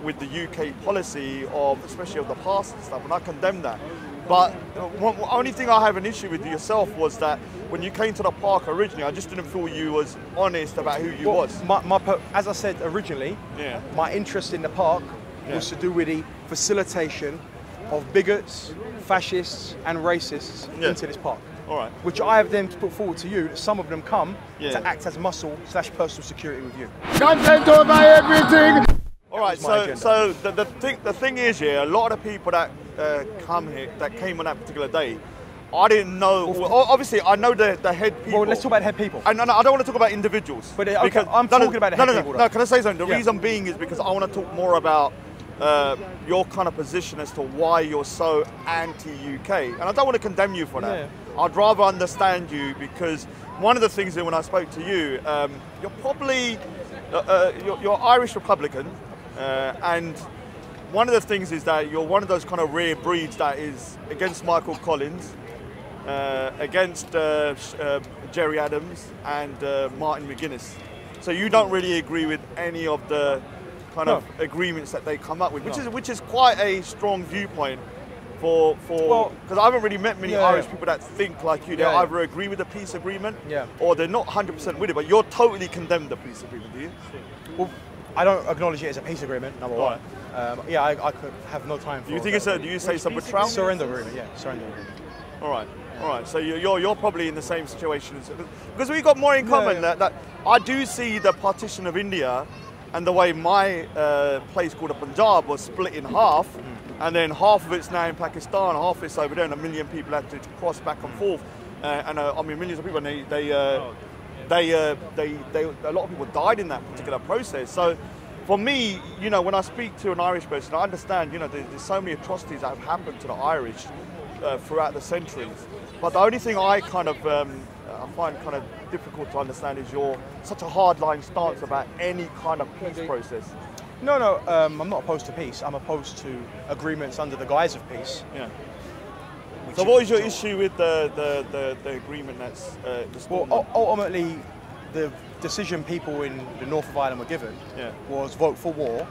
with the UK policy of, especially of the past and stuff, and I condemn that. But the only thing I have an issue with yourself was that when you came to the park originally, I just didn't feel you was honest about who you was. As I said originally, my interest in the park was to do with the facilitation of bigots, fascists and racists into this park. All right. Which I have then put forward to you, that some of them come to act as muscle / personal security with you. Content over everything! All right, so the thing is here, a lot of people that come here, that came on that particular day, I didn't know, well, obviously I know the head people. Well, let's talk about head people. No, I don't want to talk about individuals. But okay, I'm talking about the head people. No, can I say something? The reason being is because I want to talk more about your kind of position as to why you're so anti-UK. And I don't want to condemn you for that. I'd rather understand you, because one of the things that when I spoke to you, you're probably, you're Irish Republican, and one of the things is that you're one of those kind of rare breeds that is against Michael Collins, against Jerry Adams and Martin McGuinness. So you don't really agree with any of the kind of agreements that they come up with, which is quite a strong viewpoint for because I haven't really met many Irish people that think like you. They either agree with the peace agreement or they're not 100% with it, but you're totally condemned the peace agreement, do you? Well, I don't acknowledge it as a peace agreement, number one. I could have no time for do you think it's a, do you say it's a betrayal? Surrender agreement, surrender agreement. All right. All right, so you're probably in the same situation as, because we've got more in common. That I do see the partition of India, and the way my place called the Punjab was split in half, and then half of it's now in Pakistan, half of it's over there, and 1 million people had to cross back and forth, and I mean millions of people, and a lot of people died in that particular process. So for me, you know, when I speak to an Irish person, I understand, you know, there's so many atrocities that have happened to the Irish throughout the centuries. But the only thing I kind of I find kind of difficult to understand is your such a hardline stance about any kind of peace process. No, I'm not opposed to peace. I'm opposed to agreements under the guise of peace. Yeah. So what is your issue with the agreement that's well, ultimately, the decision people in the north of Ireland were given was vote for war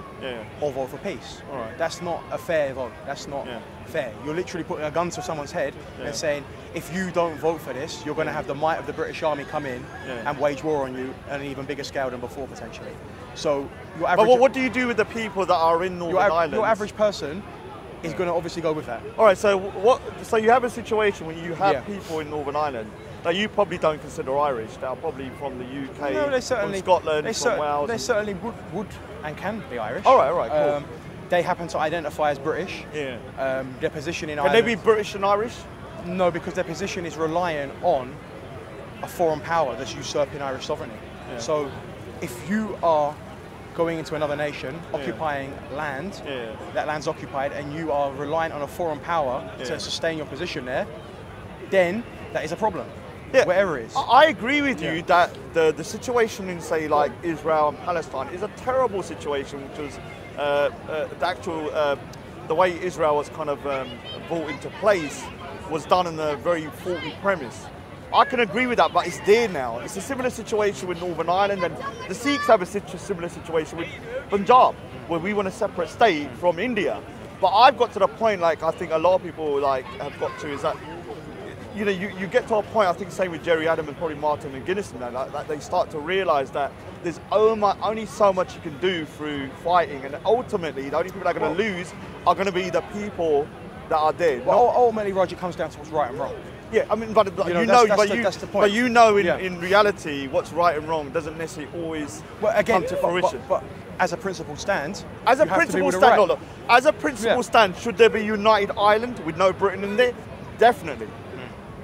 or vote for peace. All right. That's not a fair vote. That's not fair. You're literally putting a gun to someone's head and saying, if you don't vote for this, you're going to have the might of the British Army come in and wage war on you on an even bigger scale than before, potentially. So your average... But what do you do with the people that are in Northern Ireland? Your average person is going to obviously go with that. All right, so so you have a situation where you have people in Northern Ireland that you probably don't consider Irish. They are probably from the UK, no, they certainly, from Scotland, from Wales. They certainly would and can be Irish. All right, cool. They happen to identify as British. Their position in Ireland... Can they be British and Irish? No, because their position is reliant on a foreign power that's usurping Irish sovereignty. So if you are going into another nation, occupying land, that land's occupied, and you are reliant on a foreign power to sustain your position there, then that is a problem. Wherever it is. I agree with you that the situation in, say, like Israel and Palestine is a terrible situation, which was the actual, the way Israel was kind of brought into place was done on a very faulty premise. I can agree with that, but it's there now. It's a similar situation with Northern Ireland, and the Sikhs have a similar situation with Punjab, where we want a separate state from India. But I've got to the point, like I think a lot of people like have got to, is that you know, you get to a point, I think same with Jerry Adams and probably Martin McGuinness and that they start to realise that there's only so much you can do through fighting, and ultimately the only people that are going to lose are going to be the people that are there. Well, ultimately, Roger, it comes down to what's right and wrong. Yeah, I mean, but that's the point. But you know, in reality, what's right and wrong doesn't necessarily always come to fruition. But as a principled stand, as a principled stand, as a principled stand, should there be united Ireland with no Britain in there? Definitely.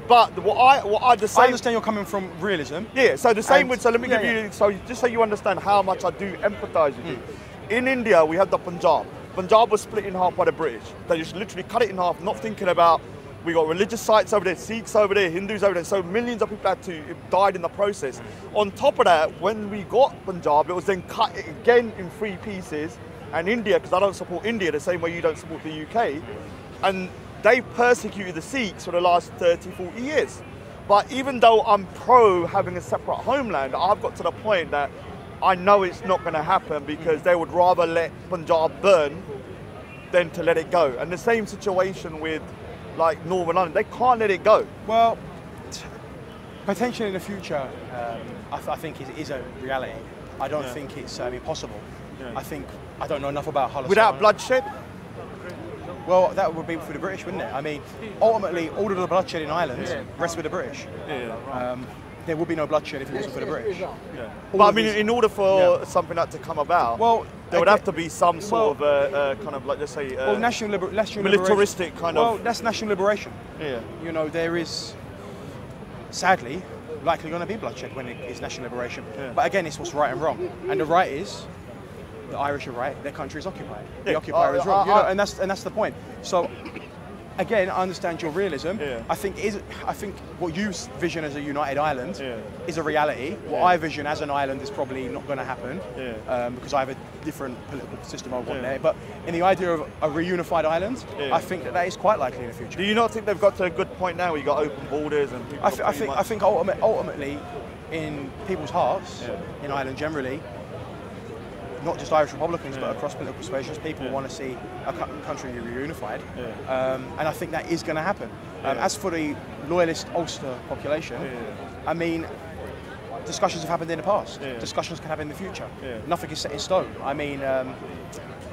But I understand you're coming from realism. Yeah, so the same with, so let me give you, so just so you understand how much I do empathise with you. In India, we have the Punjab. Punjab was split in half by the British. They just literally cut it in half, not thinking about, we got religious sites over there, Sikhs over there, Hindus over there, so millions of people died in the process. On top of that, when we got Punjab, it was then cut again in 3 pieces, and India, because I don't support India the same way you don't support the UK, and they persecuted the Sikhs for the last 30, 40 years. But even though I'm pro having a separate homeland, I've got to the point that I know it's not going to happen because they would rather let Punjab burn than to let it go. And the same situation with like Northern Ireland, they can't let it go. Well, potentially in the future, I think it is a reality. I don't think it's impossible. Yeah. I don't know enough about Palestine. Without bloodshed? Well, that would be for the British, wouldn't it? I mean, ultimately, all of the bloodshed in Ireland rests with the British. There would be no bloodshed if it wasn't for the British. But I mean, in order for something like that to come about, well, there would have to be some sort of kind of like, let's say, militaristic kind of. Well, that's national liberation. Yeah. You know, there is, sadly, likely going to be bloodshed when it is national liberation. Yeah. But again, it's what's right and wrong. And the right is, the Irish are right, their country is occupied. The occupier is wrong. You know, and that's the point. So, again, I understand your realism. Yeah. I think what you vision as a united Ireland is a reality. What I vision as an island is probably not going to happen because I have a different political system I want there. But in the idea of a reunified Island, I think that is quite likely in the future. Do you not think they've got to a good point now where you've got open borders and people? I think ultimately, in people's hearts, in Ireland generally, not just Irish Republicans, but across political persuasions, people want to see a country reunified. And I think that is going to happen. As for the loyalist Ulster population, I mean, discussions have happened in the past. Discussions can happen in the future. Nothing is set in stone. I mean,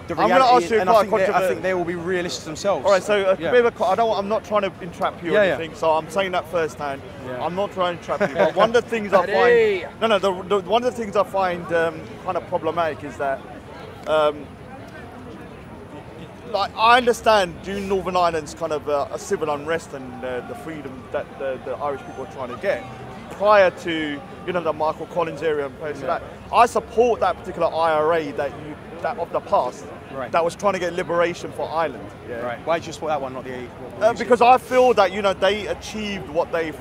the reality, and I think they will be realists themselves. All right, so I'm not trying to entrap you or anything, so I'm saying that firsthand. I'm not trying to entrap you, but one of the things I find, one of the things I find kind of problematic is that, like, I understand during Northern Ireland's kind of a civil unrest and the freedom that the Irish people are trying to get. Prior to the Michael Collins area and places like that, I support that particular IRA that of the past that was trying to get liberation for Ireland. Right. Why did you support that one, not the? Because I feel that they achieved what they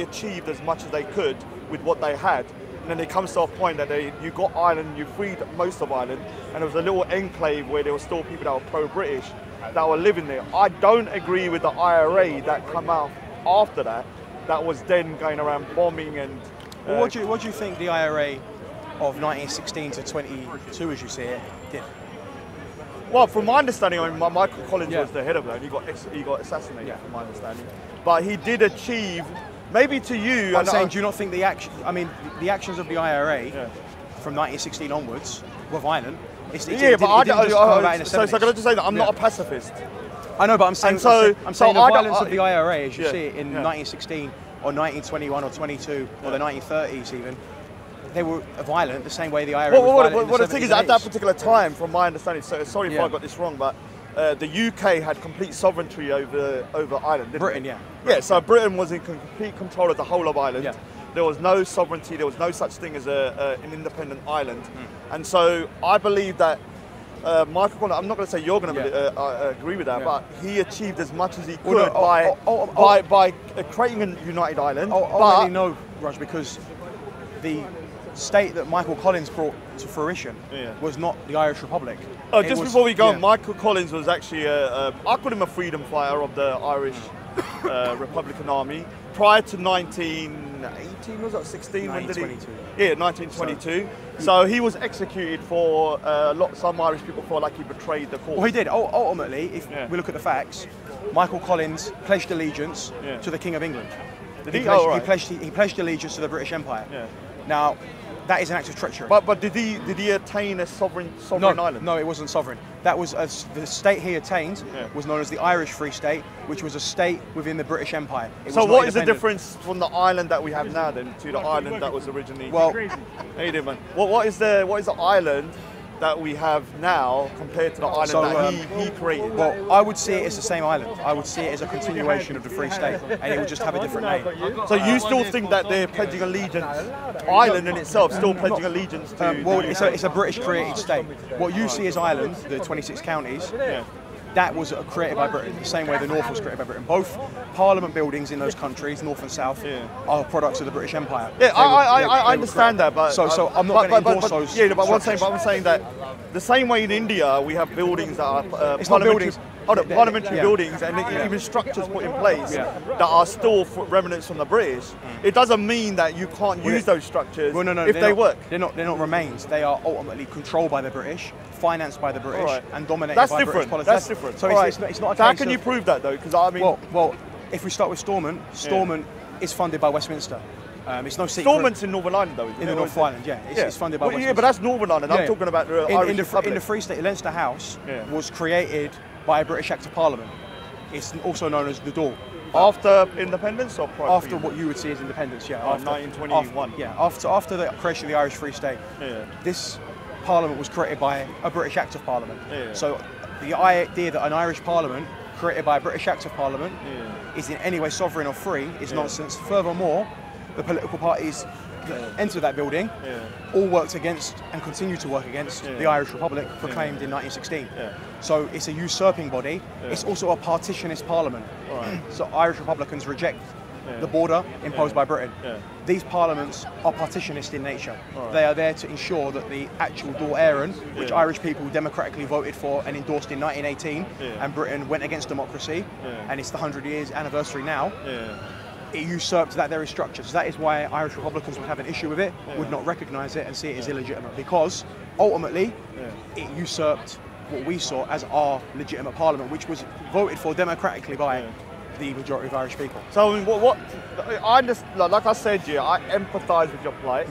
achieved as much as they could with what they had, and then it comes to a point that you got Ireland, you freed most of Ireland, and there was a little enclave where there were still people that were pro-British that were living there. I don't agree with the IRA that come out after that. That was then going around bombing and. Well, what do you think the IRA of 1916 to 22, as you see it, did? Well, from my understanding, I mean, Michael Collins was the head of that, and he got assassinated, from my understanding. But he did achieve, maybe to you. I'm saying, do you not think the actions of the IRA from 1916 onwards were violent? But I don't. So can I just say that I'm not a pacifist. I know, but I'm saying the violence of the IRA, as you see it in 1916 or 1921 or 22 or the 1930s even, they were violent the same way the IRA was violent. Well, the thing is, at that particular time, from my understanding, sorry if I got this wrong, but the UK had complete sovereignty over Ireland, didn't Britain, it? Yeah, so Britain was in complete control of the whole of Ireland. Yeah. There was no sovereignty, there was no such thing as an independent island. And so I believe that Michael Collins, I'm not going to say you're going to agree with that, but he achieved as much as he could by creating a united Ireland. No, Raj, because the state that Michael Collins brought to fruition was not the Irish Republic. Before we go, Michael Collins was actually, I call him a freedom fighter of the Irish Republican Army. Prior to 1918, was that 16? 1922. Yeah, 1922. So he was executed for some Irish people for like he betrayed the cause. Well, he did. Ultimately, if we look at the facts, Michael Collins pledged allegiance to the King of England. He pledged allegiance to the British Empire. Yeah. Now, that is an act of treachery. But did he attain a sovereign island? No, it wasn't sovereign. That was the state he attained was known as the Irish Free State, which was a state within the British Empire. So what is the difference from the island that we have now then to the island that was originally? Well, how you doing, man? What is the island that we have now compared to the island that he created? Well, I would see it as the same island. I would see it as a continuation of the Free State, and it would just have a different name. So you still think that they're pledging allegiance, Ireland in itself, still pledging allegiance to... well, it's a British-created state. What you see as Ireland, the 26 counties, that was created by Britain, the same way the North was created by Britain. Both Parliament buildings in those countries, North and South, are products of the British Empire. Yeah, I understand that, but... So I'm not going to endorse those. Yeah, but I'm saying that the same way in India, we have buildings that are... It's not buildings. parliamentary buildings and even structures put in place that are still remnants from the British. It doesn't mean that you can't use those structures if they work. They're not remains. They are ultimately controlled by the British, financed by the British, and dominated by British politics. That's different. So it's not a case how can you prove that though? Because I mean, well, if we start with Stormont is funded by Westminster. It's no secret. Stormont's in Northern Ireland, though, isn't it? In the North Island, it's funded by Westminster. Yeah, but that's Northern Ireland. I'm talking about the Irish Republic. In the Free State, Leinster House was created by a British Act of Parliament. It's also known as the Door. After independence or prior? After what you would see as independence, after 1921. After the creation of the Irish Free State. This Parliament was created by a British Act of Parliament. So the idea that an Irish Parliament created by a British Act of Parliament is in any way sovereign or free is nonsense. Furthermore, the political parties that entered that building all worked against and continue to work against the Irish Republic proclaimed in 1916. So it's a usurping body. It's also a partitionist parliament. So Irish Republicans reject the border imposed by Britain. These parliaments are partitionist in nature. They are there to ensure that the actual Dáil Éireann, which Irish people democratically voted for and endorsed in 1918, and Britain went against democracy, and it's the 100 years anniversary now, it usurped that very structure. So that is why Irish Republicans would have an issue with it, would not recognise it and see it as illegitimate, because ultimately it usurped what we saw as our legitimate parliament, which was voted for democratically by the majority of Irish people. So I mean, what I understand, like I said, I empathise with your plight.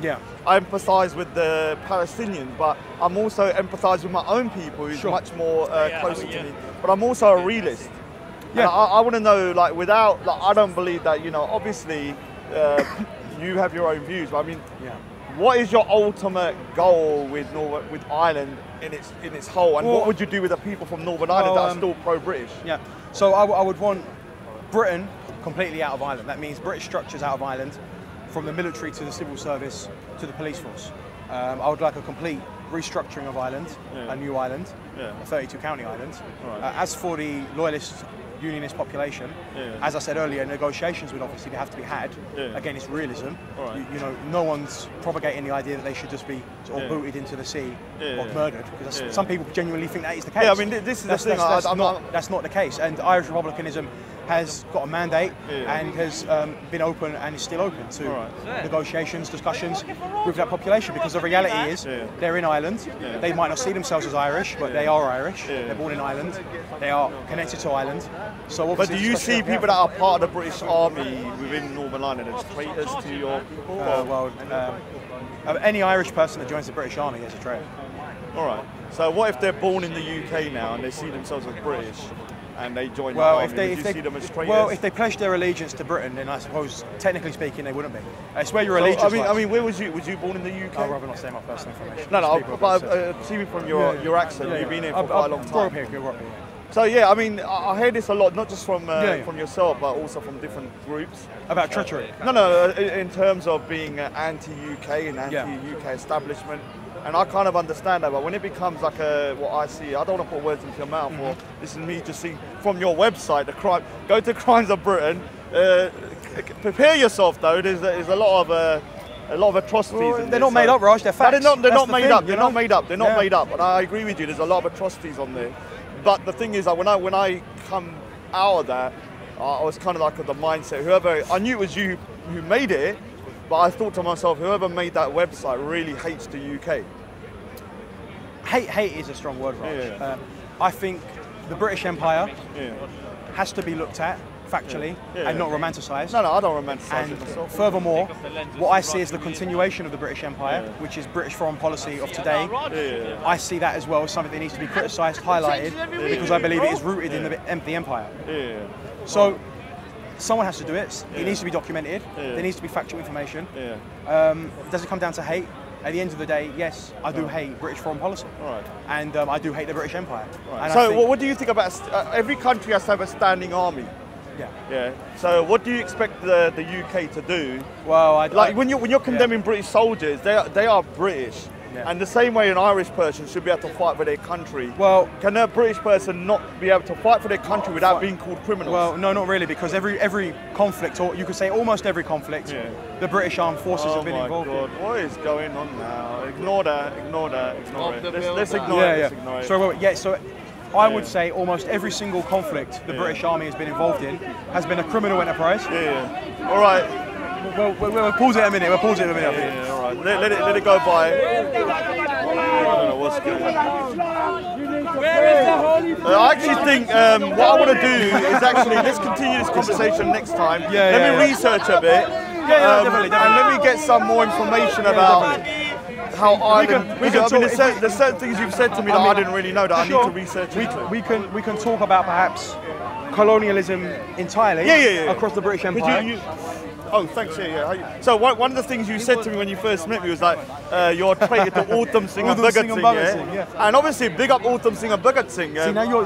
I empathise with the Palestinians, but I'm also empathise with my own people, who's much more closer to me. But I'm also a realist. And I want to know, like, without, like, I don't believe that, you know, obviously you have your own views, but I mean, what is your ultimate goal with Ireland in its whole, and what would you do with the people from Northern Ireland that are still pro-British? So I would want Britain completely out of Ireland. That means British structures out of Ireland, from the military to the civil service to the police force. I would like a complete restructuring of Ireland, a new Island, a 32 county island. As for the loyalist unionist population, as I said earlier, negotiations would obviously have to be had. Again, it's realism. You know, no one's propagating the idea that they should just be sort of booted into the sea or murdered, because some people genuinely think that is the case. I mean, this is the thing. That's not the case. And Irish republicanism has got a mandate and has been open and is still open to negotiations, discussions with that population, because the reality is they're in Ireland. They might not see themselves as Irish, but they are Irish. They're born in Ireland. They are connected to Ireland. So but do you see people that are part of the British Army within Northern Ireland as traitors to your people? Any Irish person that joins the British Army is a traitor. All right. So what if they're born in the UK now and they see themselves as British and they join the army? Would you see them as traitors? Well, if they pledge their allegiance to Britain, then I suppose, technically speaking, they wouldn't be. It's where your allegiance I mean, where was you? Was you born in the UK? I'd rather not say my personal information. No, but see me from your accent. You've been here for quite a long time. Grew up here. So yeah, I mean, I hear this a lot, not just from yourself, but also from different groups. About treachery? No, in terms of being anti-UK and anti-UK establishment. And I kind of understand that, but when it becomes like what I see, I don't want to put words into your mouth, or this is me just seeing from your website, go to Crimes of Britain, prepare yourself though, there's a lot of atrocities. Well, they're not made up, Raj, they're facts. They're not made up, they're not made up, and I agree with you, there's a lot of atrocities on there. But the thing is that when I come out of that, I was kind of like of the mindset, I knew it was you who made it, but I thought to myself, whoever made that website really hates the UK. Hate is a strong word, Raj. I think the British Empire has to be looked at factually and not romanticised. No, I don't romanticise it myself. Furthermore, what I see is the continuation of the British Empire, which is British foreign policy of today. I see that as well as something that needs to be criticised, highlighted, because I believe it is rooted in the empire. So someone has to do it. It needs to be documented. There needs to be factual information. Does it come down to hate? At the end of the day, yes, I do hate British foreign policy, and I do hate the British Empire. So, what do you think about every country has to have a standing army? So, what do you expect the UK to do? Well, when you're condemning British soldiers, they are British. And the same way an Irish person should be able to fight for their country. Well, can a British person not be able to fight for their country without being called criminals? Well, no, not really, because every conflict, or you could say almost every conflict, the British armed forces have been involved. Oh my God, what is going on now? Ignore that. Let's ignore it. So I would say almost every single conflict the British Army has been involved in has been a criminal enterprise. All right. We'll pause it a minute. We'll pause it a minute. Yeah, all right. Let it go by. I don't know what's going on. I actually think what I want to do is actually let's continue this conversation next time. Let me research a bit. Definitely. And let me get some more information about how Ireland. There's certain things you've said to me that I didn't really know that I need to research into. We can talk about perhaps colonialism entirely across the British Empire. Oh, thanks. Yeah. So one of the things you said to me when you first met me was like, you're a traitor to Autumn Singh and Bhagat Singh. And obviously, big up Autumn Singh and Bhagat Singh.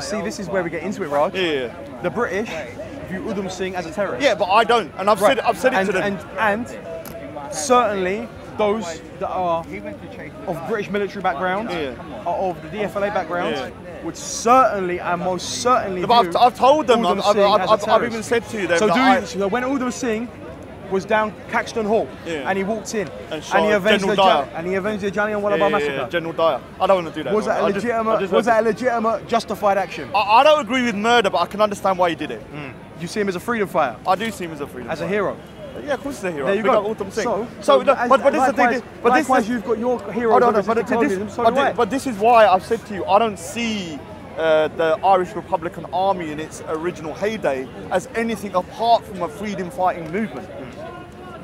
See, this is where we get into it, Raj. The British view Udham Singh as a terrorist. Yeah, but I don't, and I've said it to them. And certainly those that are of British military background, are of the DFLA background, would certainly and most certainly. But I've told them. I've even said to them. So when Udham Singh was down Caxton Hall and he walked in and he avenged the Jallianwala Bagh massacre. General Dyer. I don't want to do that. Was that a legitimate, justified action? I don't agree with murder, but I can understand why he did it. You see him as a freedom fighter? I do see him as a freedom fighter. As a hero? Yeah, of course he's a hero. There you go. Autumn Singh. But this is the thing. But likewise, you've got your hero. But this is why I've said to you, I don't see the Irish Republican Army in its original heyday as anything apart from a freedom fighting movement.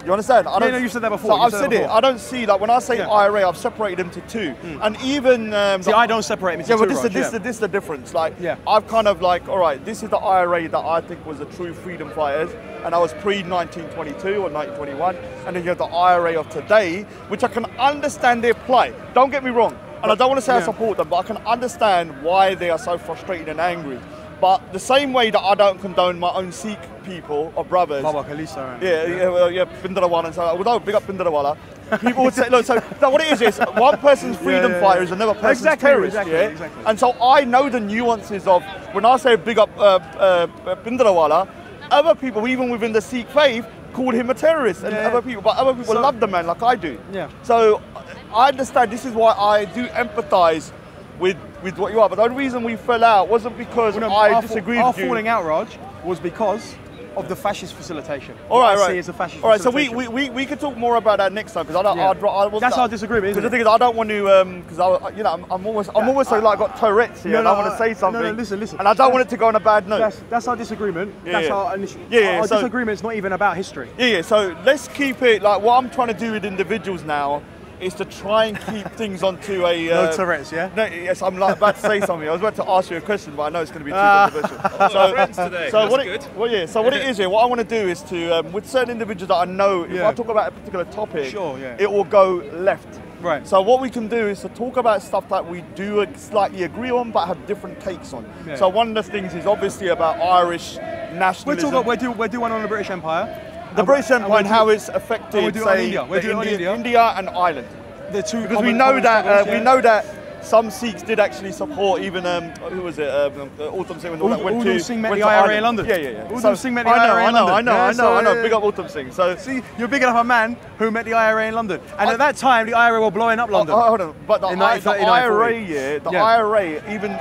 You understand? You said that before. So I've said it. I don't see, like when I say IRA, I've separated them to two. And even... I don't separate them into two. This is the difference. Like, I've kind of like, all right, this is the IRA that I think was the true freedom fighters. And that was pre-1922 or 1921. And then you have the IRA of today, which I can understand their plight. Don't get me wrong. And I don't want to say I support them, but I can understand why they are so frustrated and angry. But the same way that I don't condone my own Sikh people or brothers. Baba Khalisa. Bindrawala and so on. Although big up Bindrawala, people would say, look, so what it is one person's freedom fighter is another person's terrorist. Exactly. And so I know the nuances of when I say big up Bindrawala, other people, even within the Sikh faith, called him a terrorist, and other people love the man like I do. So I understand. This is why I do empathise with what you are. But the only reason we fell out wasn't because I disagreed with you. Our falling out, Raj, was because of the fascist facilitation. All right. As a fascist all right. So we could talk more about that next time because that's our disagreement. Because the thing is, I don't want to because I'm almost like I got Tourette's here. And I want to say something. No, listen. And I don't want it to go on a bad note. That's our disagreement. Our disagreement's not even about history. So let's keep it like what I'm trying to do with individuals now. Is to try and keep things onto a... no Tourette's, yeah? No, yes, I'm like about to say something. I was about to ask you a question, but I know it's going to be too controversial. So what it is here, what I want to do is to, with certain individuals that I know, if I talk about a particular topic, it will go left. Right. So what we can do is to talk about stuff that we do slightly agree on, but have different takes on. So one of the things is obviously about Irish nationalism. We're doing one on the British Empire. The British Empire and how it's affected, say, India and Ireland. The two, because we know that some Sikhs did actually support even who was it? Autumn Singh went to Udham Singh met the IRA in London. Udham Singh met the IRA in London. I know. Big up Autumn Singh. So see, you're big enough a man who met the IRA in London, and at that time the IRA were blowing up London. Hold on, but the IRA, even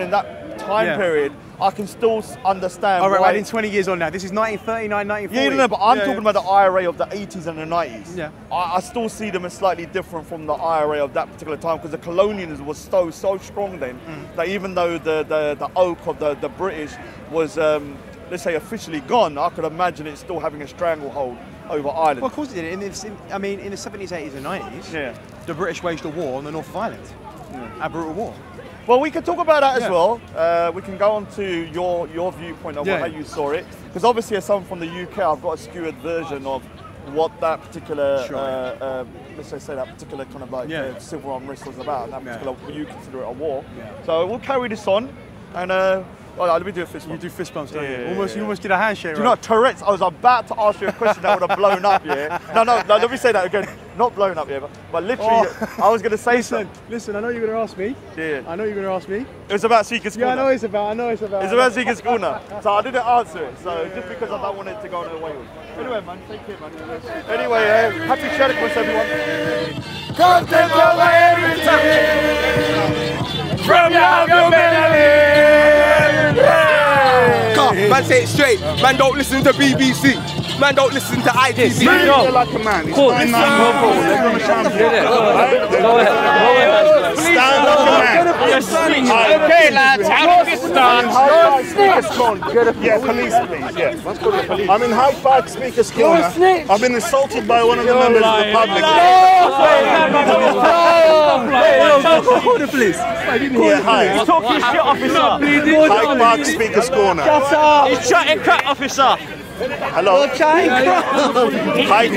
in that time period. I can still understand. All right, we're 20 years on now. This is 1939, 1940. Yeah, but I'm talking about the IRA of the 80s and the 90s. Yeah. I still see them as slightly different from the IRA of that particular time because the colonialism was so strong then that even though the oak of the British was, let's say, officially gone, I could imagine it still having a stranglehold over Ireland. Well, of course it did. In the 70s, 80s and 90s, the British waged a war on the North of Ireland. A brutal war. Well, we can talk about that as well. We can go on to your viewpoint of how you saw it. Because obviously as someone from the UK, I've got a skewed version of what that particular, let's just say that particular kind of like civil unrest was about. And that particular, you consider it a war. So we'll carry this on and let me do a fist bump. You do fist bumps, don't you? You almost did a handshake, Do you know what, Tourette's? I was about to ask you a question that would have blown up, No, let me say that again. Not blown up, but literally, I was going to say something. Listen, I know you're going to ask me. I know you're going to ask me. It was about Seeker's Corner. I know it's about. It's about Seeker's Corner. So I didn't answer it. So just because I don't want it to go away with. Anyway, man, take care, man. Anyway, happy Shadow everyone. Content over everything. From now to Man say it straight. Man don't listen to BBC. Man don't listen to ITV. Man, you're like a man. He's 9-9. Go ahead. Stand up, man. Okay, lads, how did this start? Yeah, police, please. Yeah. Let's go to the police. I'm in Hyde Park Speaker's Corner. I've been assaulted by one of the members of the public. Call the police. Yeah, hi. He's talking shit, officer. Hyde Park Speaker's Corner. He's chatting crap, officer. Hello. Hyde Park.